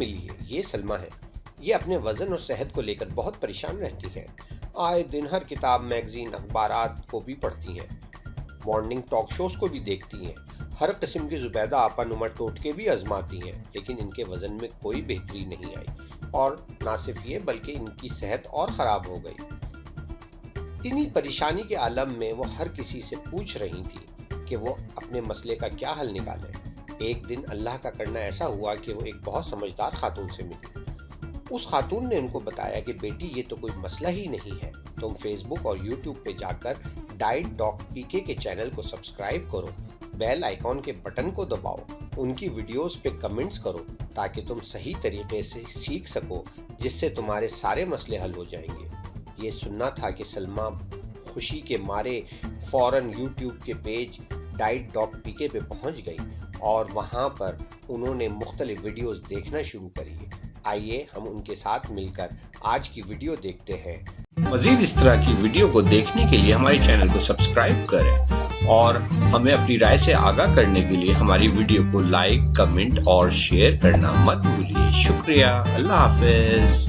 ملیے، یہ سلمہ ہے۔ یہ اپنے وزن اور صحت کو لے کر بہت پریشان رہتی ہیں۔ آئے دن ہر کتاب، میگزین، اخبارات کو بھی پڑھتی ہیں، مارننگ ٹاک شوز کو بھی دیکھتی ہیں، ہر قسم کی زبیدہ آپا نما ٹوٹکے بھی آزماتی ہیں، لیکن ان کے وزن میں کوئی بہتری نہیں آئی، اور نہ صرف یہ بلکہ ان کی صحت اور خراب ہو گئی۔ انہی پریشانی کے عالم میں وہ ہر کسی سے پوچھ رہی تھی کہ وہ اپنے مسئلے کا کیا حل نکالیں۔ ایک دن اللہ کا کرنا ایسا ہوا کہ وہ ایک بہت سمجھدار خاتون سے ملی۔ اس خاتون نے ان کو بتایا کہ بیٹی یہ تو کوئی مسئلہ ہی نہیں ہے، تم فیس بک اور یوٹیوب پہ جا کر ڈائٹ ڈاک پی کے چینل کو سبسکرائب کرو، بیل آئیکن کے بٹن کو دباؤ، ان کی ویڈیوز پہ کمنٹس کرو تاکہ تم صحیح طریقے سے سیکھ سکو، جس سے تمہارے سارے مسئلے حل ہو جائیں گے۔ یہ سننا تھا کہ سلمہ خوشی کے مارے فوراً یوٹیوب کے پیج ڈائٹ ڈاک پی کے پہ پہنچ گئی اور وہاں پر انہوں نے مختلف ویڈیوز دیکھنا شروع کری۔ آئیے ہم ان کے ساتھ مل کر آج کی ویڈیو دیکھتے ہیں۔ مزید اس طرح کی ویڈیو کو دیکھنے کے لیے ہمارے چینل کو سبسکرائب کریں اور ہمیں اپنی رائے سے آگاہ کرنے کے لیے ہماری ویڈیو کو لائک، کمنٹ اور شیئر کرنا مت بھولیے۔ شکریہ، اللہ حافظ۔